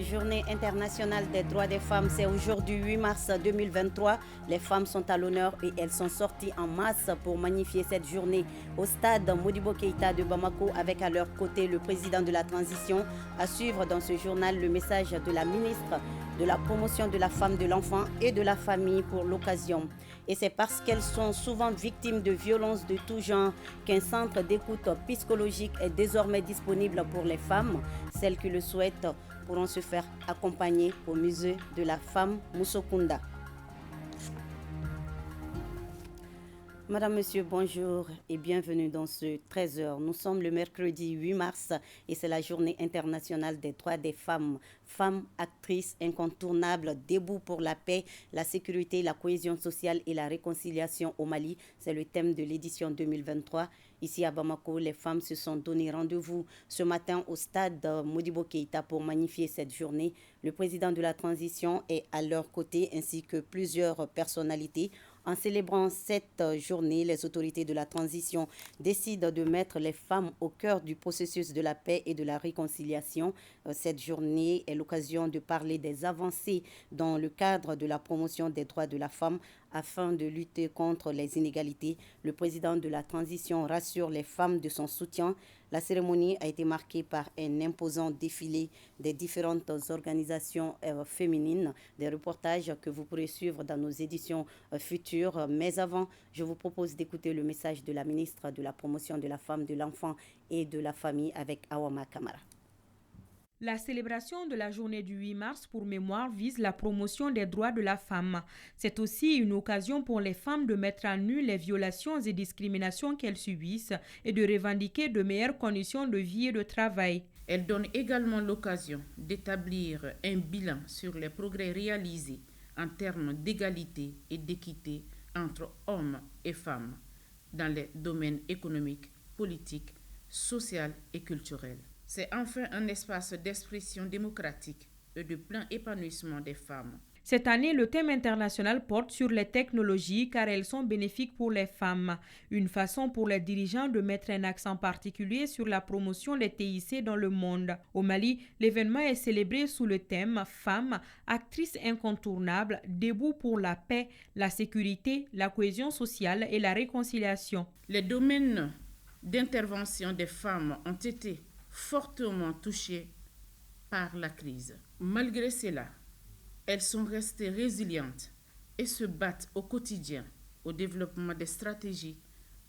Journée internationale des droits des femmes, c'est aujourd'hui 8 mars 2023. Les femmes sont à l'honneur et elles sont sorties en masse pour magnifier cette journée au stade Modibo Keïta de Bamako avec à leur côté le président de la transition. À suivre dans ce journal le message de la ministre de la promotion de la femme, de l'enfant et de la famille pour l'occasion. Et c'est parce qu'elles sont souvent victimes de violences de tout genre qu'un centre d'écoute psychologique est désormais disponible pour les femmes. Celles qui le souhaitent pourront se faire accompagner au musée de la femme Moussokunda. Madame, Monsieur, bonjour et bienvenue dans ce 13h. Nous sommes le mercredi 8 mars et c'est la journée internationale des droits des femmes. Femmes, actrices incontournables, debout pour la paix, la sécurité, la cohésion sociale et la réconciliation au Mali. C'est le thème de l'édition 2023. Ici à Bamako, les femmes se sont donné rendez-vous ce matin au stade Modibo Keïta pour magnifier cette journée. Le président de la transition est à leur côté ainsi que plusieurs personnalités. En célébrant cette journée, les autorités de la transition décident de mettre les femmes au cœur du processus de la paix et de la réconciliation. Cette journée est l'occasion de parler des avancées dans le cadre de la promotion des droits de la femme afin de lutter contre les inégalités. Le président de la transition rassure les femmes de son soutien. La cérémonie a été marquée par un imposant défilé des différentes organisations féminines, des reportages que vous pourrez suivre dans nos éditions futures. Mais avant, je vous propose d'écouter le message de la ministre de la promotion de la femme, de l'enfant et de la famille avec Awama Kamara. La célébration de la journée du 8 mars pour mémoire vise la promotion des droits de la femme. C'est aussi une occasion pour les femmes de mettre à nu les violations et discriminations qu'elles subissent et de revendiquer de meilleures conditions de vie et de travail. Elle donne également l'occasion d'établir un bilan sur les progrès réalisés en termes d'égalité et d'équité entre hommes et femmes dans les domaines économiques, politiques, sociaux et culturels. C'est enfin un espace d'expression démocratique et de plein épanouissement des femmes. Cette année, le thème international porte sur les technologies car elles sont bénéfiques pour les femmes. Une façon pour les dirigeants de mettre un accent particulier sur la promotion des TIC dans le monde. Au Mali, l'événement est célébré sous le thème « Femmes, actrices incontournables, debout pour la paix, la sécurité, la cohésion sociale et la réconciliation ». Les domaines d'intervention des femmes ont été fortement touchées par la crise. Malgré cela, elles sont restées résilientes et se battent au quotidien au développement des stratégies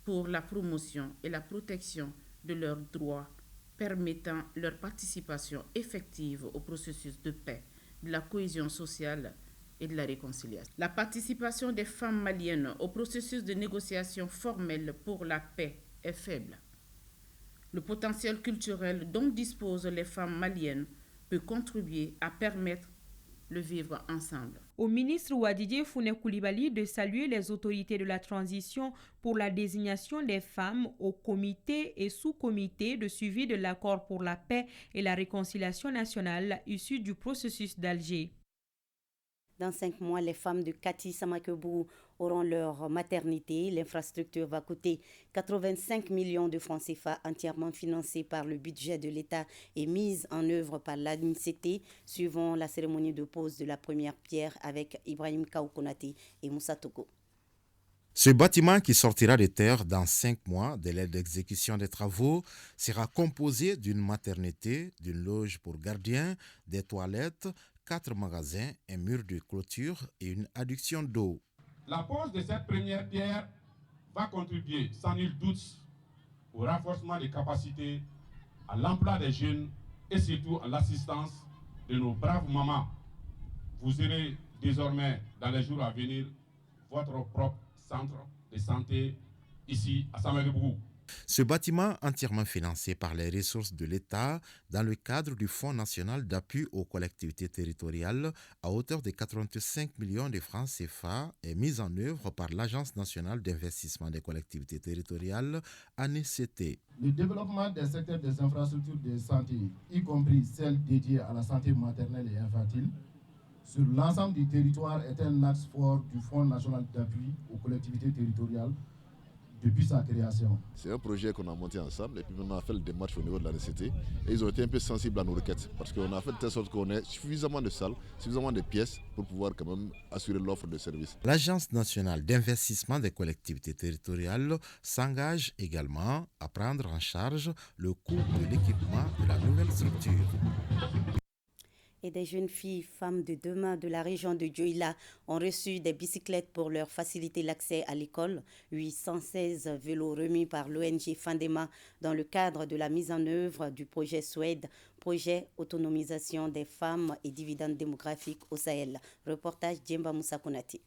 pour la promotion et la protection de leurs droits, permettant leur participation effective au processus de paix, de la cohésion sociale et de la réconciliation. La participation des femmes maliennes au processus de négociation formelle pour la paix est faible. Le potentiel culturel dont disposent les femmes maliennes peut contribuer à permettre le vivre ensemble. Au ministre Ouadidje Founé Koulibaly de saluer les autorités de la transition pour la désignation des femmes au comité et sous-comité de suivi de l'accord pour la paix et la réconciliation nationale issu du processus d'Alger. Dans 5 mois, les femmes de Kati Samakebou auront leur maternité. L'infrastructure va coûter 85 millions de francs CFA, entièrement financée par le budget de l'État et mise en œuvre par l'ANICT, suivant la cérémonie de pose de la première pierre avec Ibrahim Kaoukonate et Moussa Togo. Ce bâtiment qui sortira de terre dans 5 mois de l'aide d'exécution des travaux sera composé d'une maternité, d'une loge pour gardiens, des toilettes, 4 magasins, un mur de clôture et une adduction d'eau. La pose de cette première pierre va contribuer sans nul doute au renforcement des capacités, à l'emploi des jeunes et surtout à l'assistance de nos braves mamans. Vous aurez désormais dans les jours à venir votre propre centre de santé ici à Samakebou. Ce bâtiment, entièrement financé par les ressources de l'État dans le cadre du Fonds national d'appui aux collectivités territoriales à hauteur de 85 millions de francs CFA, est mis en œuvre par l'Agence nationale d'investissement des collectivités territoriales, ANICT. Le développement des secteurs des infrastructures de santé, y compris celles dédiées à la santé maternelle et infantile, sur l'ensemble du territoire est un axe fort du Fonds national d'appui aux collectivités territoriales, depuis sa création. C'est un projet qu'on a monté ensemble et puis on a fait le démarche au niveau de la RCT et ils ont été un peu sensibles à nos requêtes parce qu'on a fait de telle sorte qu'on ait suffisamment de salles, suffisamment de pièces pour pouvoir quand même assurer l'offre de services. L'Agence nationale d'investissement des collectivités territoriales s'engage également à prendre en charge le coût de l'équipement de la nouvelle structure. Et des jeunes filles, femmes de demain de la région de Dioïla ont reçu des bicyclettes pour leur faciliter l'accès à l'école. 816 vélos remis par l'ONG Fandema dans le cadre de la mise en œuvre du projet Suède, projet autonomisation des femmes et dividendes démographiques au Sahel. Reportage Djemba Moussa Konati.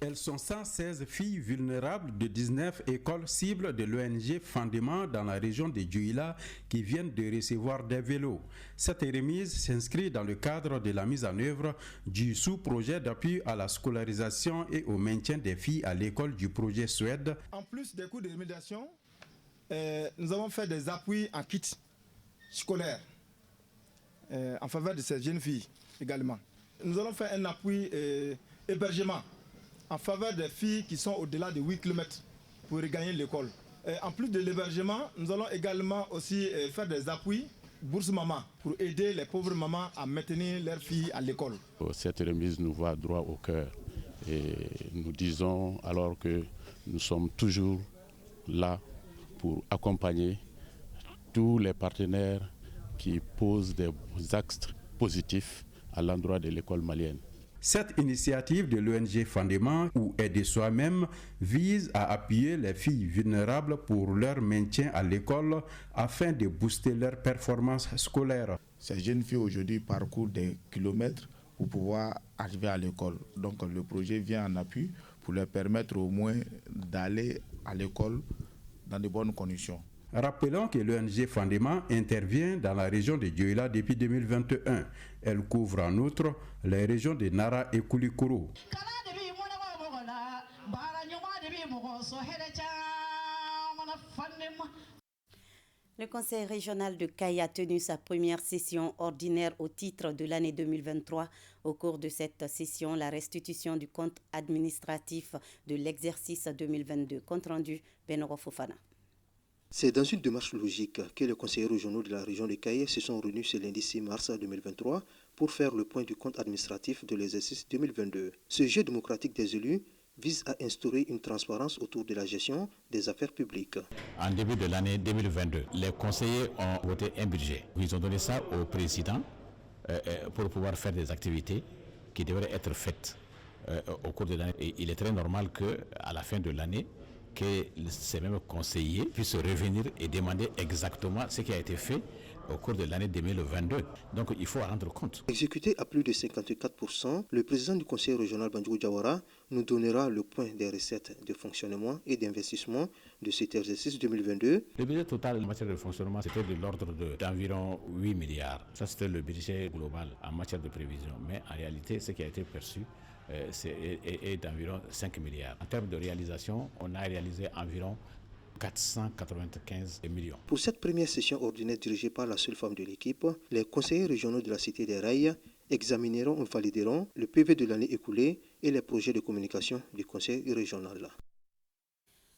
Elles sont 116 filles vulnérables de 19 écoles cibles de l'ONG Fandema dans la région de Dioïla qui viennent de recevoir des vélos. Cette remise s'inscrit dans le cadre de la mise en œuvre du sous-projet d'appui à la scolarisation et au maintien des filles à l'école du projet Suède. En plus des cours de remédiation, nous avons fait des appuis en kit scolaire en faveur de ces jeunes filles également. Nous allons faire un appui hébergement en faveur des filles qui sont au-delà de 8 km pour regagner l'école. En plus de l'hébergement, nous allons également aussi faire des appuis bourse maman pour aider les pauvres mamans à maintenir leurs filles à l'école. Cette remise nous va droit au cœur et nous disons alors que nous sommes toujours là pour accompagner tous les partenaires qui posent des actes positifs à l'endroit de l'école malienne. Cette initiative de l'ONG Fandema ou Aider soi-même vise à appuyer les filles vulnérables pour leur maintien à l'école afin de booster leur performance scolaire. Ces jeunes filles aujourd'hui parcourent des kilomètres pour pouvoir arriver à l'école. Donc le projet vient en appui pour leur permettre au moins d'aller à l'école dans de bonnes conditions. Rappelons que l'ONG Fandema intervient dans la région de Dioïla depuis 2021. Elle couvre en outre les régions de Nara et Koulikoro. Le Conseil régional de Kayes a tenu sa première session ordinaire au titre de l'année 2023. Au cours de cette session, la restitution du compte administratif de l'exercice 2022. Compte rendu, Benoro Fofana. C'est dans une démarche logique que les conseillers régionaux de la région de Kayes se sont réunis ce lundi 6 mars 2023 pour faire le point du compte administratif de l'exercice 2022. Ce jeu démocratique des élus vise à instaurer une transparence autour de la gestion des affaires publiques. En début de l'année 2022, les conseillers ont voté un budget. Ils ont donné ça au président pour pouvoir faire des activités qui devraient être faites au cours de l'année. Et il est très normal qu'à la fin de l'année, que ces mêmes conseillers puissent revenir et demander exactement ce qui a été fait au cours de l'année 2022. Donc il faut en rendre compte. Exécuté à plus de 54%, le président du conseil régional Bandjougou Diawara nous donnera le point des recettes de fonctionnement et d'investissement de cet exercice 2022. Le budget total en matière de fonctionnement, c'était de l'ordre d'environ 8 milliards. Ça, c'était le budget global en matière de prévision. Mais en réalité, ce qui a été perçu, est d'environ 5 milliards. En termes de réalisation, on a réalisé environ 495 millions. Pour cette première session ordinaire dirigée par la seule femme de l'équipe, les conseillers régionaux de la Cité des Rails examineront et valideront le PV de l'année écoulée et les projets de communication du conseil régional.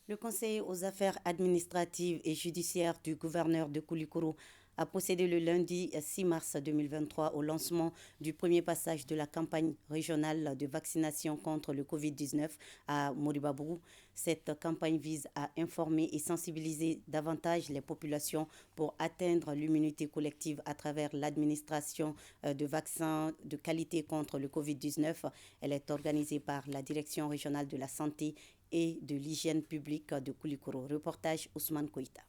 Le conseiller aux affaires administratives et judiciaires du gouverneur de Koulikoro a procédé le lundi 6 mars 2023 au lancement du premier passage de la campagne régionale de vaccination contre le Covid-19 à Moribabougou. Cette campagne vise à informer et sensibiliser davantage les populations pour atteindre l'immunité collective à travers l'administration de vaccins de qualité contre le Covid-19. Elle est organisée par la Direction régionale de la santé et de l'hygiène publique de Koulikoro. Reportage Ousmane Koïta.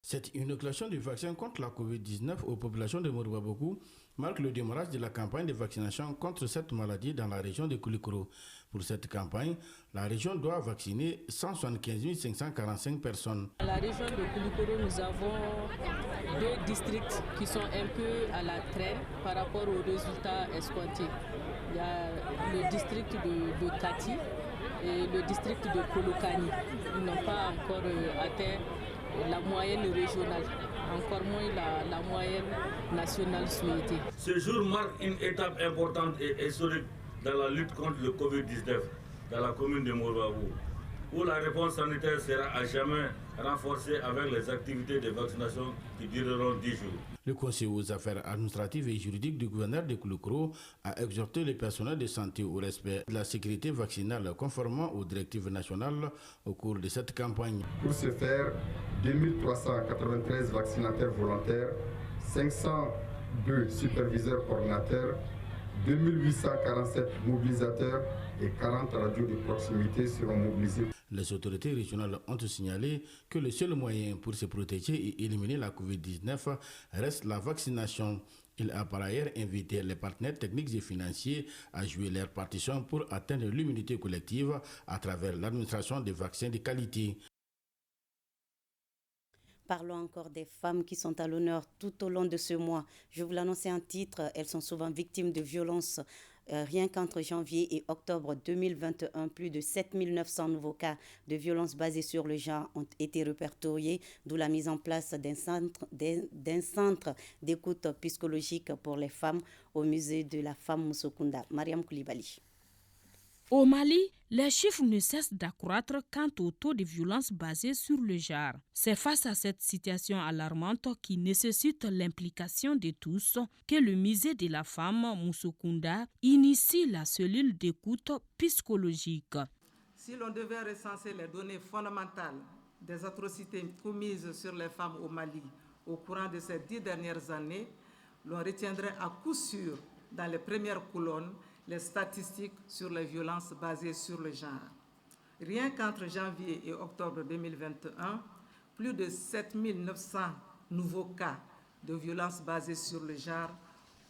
Cette inoculation du vaccin contre la COVID-19 aux populations de Moribabougou marque le démarrage de la campagne de vaccination contre cette maladie dans la région de Koulikoro. Pour cette campagne, la région doit vacciner 175 545 personnes. Dans la région de Koulikoro, nous avons 2 districts qui sont un peu à la traîne par rapport aux résultats escomptés. Il y a le district de Kati et le district de Kolokani. Ils n'ont pas encore atteint la moyenne régionale, encore moins la moyenne nationale souhaitée. Ce jour marque une étape importante et historique dans la lutte contre le Covid-19. dans la commune de Mourabou, où la réponse sanitaire sera à jamais renforcée avec les activités de vaccination qui dureront 10 jours. Le conseiller aux affaires administratives et juridiques du gouverneur de Koulikoro a exhorté le personnel de santé au respect de la sécurité vaccinale conformément aux directives nationales au cours de cette campagne. Pour ce faire, 2393 vaccinateurs volontaires, 502 superviseurs coordinateurs, 2847 mobilisateurs et 40 radios de proximité seront mobilisés. Les autorités régionales ont signalé que le seul moyen pour se protéger et éliminer la COVID-19 reste la vaccination. Il a par ailleurs invité les partenaires techniques et financiers à jouer leur partition pour atteindre l'immunité collective à travers l'administration des vaccins de qualité. Parlons encore des femmes qui sont à l'honneur tout au long de ce mois. Je vous l'annonçais en titre, elles sont souvent victimes de violences. Rien qu'entre janvier et octobre 2021, plus de 7900 nouveaux cas de violences basées sur le genre ont été répertoriés, d'où la mise en place d'un centre d'écoute psychologique pour les femmes au musée de la femme Moussokunda. Mariam Koulibaly. Au Mali, les chiffres ne cessent d'accroître quant au taux de violence basé sur le genre. C'est face à cette situation alarmante qui nécessite l'implication de tous que le musée de la femme Moussokunda initie la cellule d'écoute psychologique. Si l'on devait recenser les données fondamentales des atrocités commises sur les femmes au Mali au courant de ces 10 dernières années, l'on retiendrait à coup sûr dans les premières colonnes les statistiques sur les violences basées sur le genre. Rien qu'entre janvier et octobre 2021, plus de 7900 nouveaux cas de violences basées sur le genre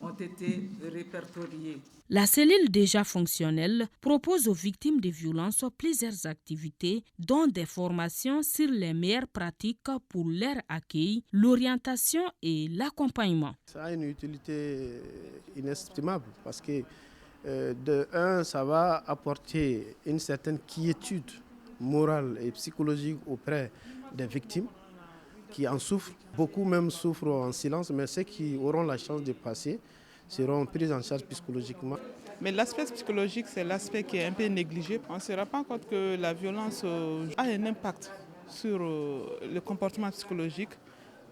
ont été répertoriés. La cellule déjà fonctionnelle propose aux victimes de violences plusieurs activités, dont des formations sur les meilleures pratiques pour leur accueil, l'orientation et l'accompagnement. Ça a une utilité inestimable parce que de un, ça va apporter une certaine quiétude morale et psychologique auprès des victimes qui en souffrent. Beaucoup même souffrent en silence, mais ceux qui auront la chance de passer seront pris en charge psychologiquement. Mais l'aspect psychologique, c'est l'aspect qui est un peu négligé. On ne se rend pas compte que la violence a un impact sur le comportement psychologique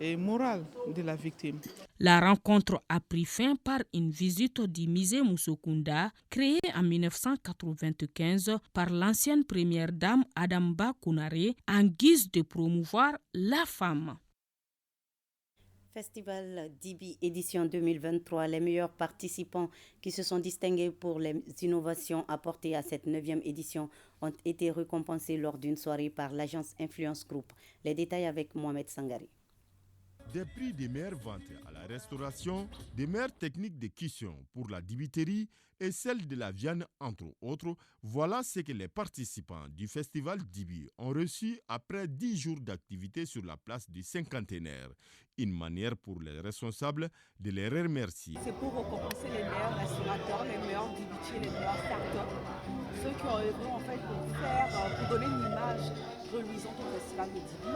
et moral de la victime. La rencontre a pris fin par une visite du musée Moussokunda, créé en 1995 par l'ancienne première dame Adamba Kounaré, en guise de promouvoir la femme. Festival Dibi édition 2023, les meilleurs participants qui se sont distingués pour les innovations apportées à cette 9e édition ont été récompensés lors d'une soirée par l'agence Influence Group. Les détails avec Mohamed Sangari. Des prix des meilleures ventes à la restauration, des meilleures techniques de cuisson pour la dibiterie et celle de la viande, entre autres, voilà ce que les participants du festival Dibi ont reçu après 10 jours d'activité sur la place du Cinquantenaire. Une manière pour les responsables de les remercier. C'est pour récompenser les meilleurs restaurateurs, les meilleurs dibitiers, les meilleurs starters, ceux qui ont œuvré en fait pour donner une image reluisante au festival de Dibi,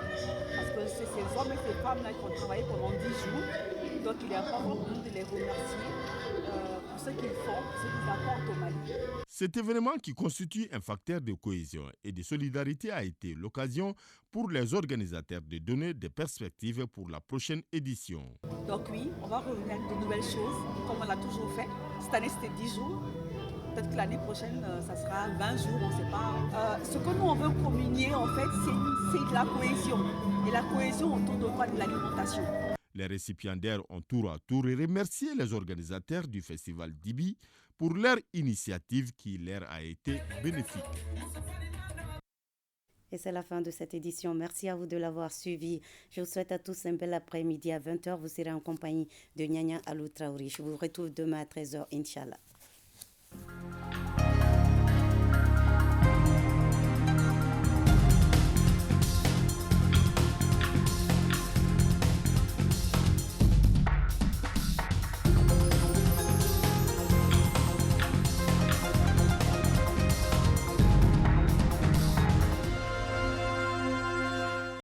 parce que c'est ces hommes et ces femmes-là qui ont travaillé pendant 10 jours, donc il est important pour nous de les remercier pour ce qu'ils font, pour ce qu'ils apportent au Mali. Cet événement qui constitue un facteur de cohésion et de solidarité a été l'occasion pour les organisateurs de donner des perspectives pour la prochaine édition. Donc oui, on va revenir avec de nouvelles choses, comme on l'a toujours fait. Cette année, c'était 10 jours. Peut-être que l'année prochaine, ça sera 20 jours, on ne sait pas. Ce que nous, on veut communier, en fait, c'est de la cohésion. Et la cohésion autour de quoi? De l'alimentation. Les récipiendaires ont tour à tour remercié les organisateurs du festival Dibi pour leur initiative qui leur a été bénéfique. Et c'est la fin de cette édition. Merci à vous de l'avoir suivi. Je vous souhaite à tous un bel après-midi. À 20h, vous serez en compagnie de Nyanya Alou Traoré. Je vous retrouve demain à 13h, Inch'Allah.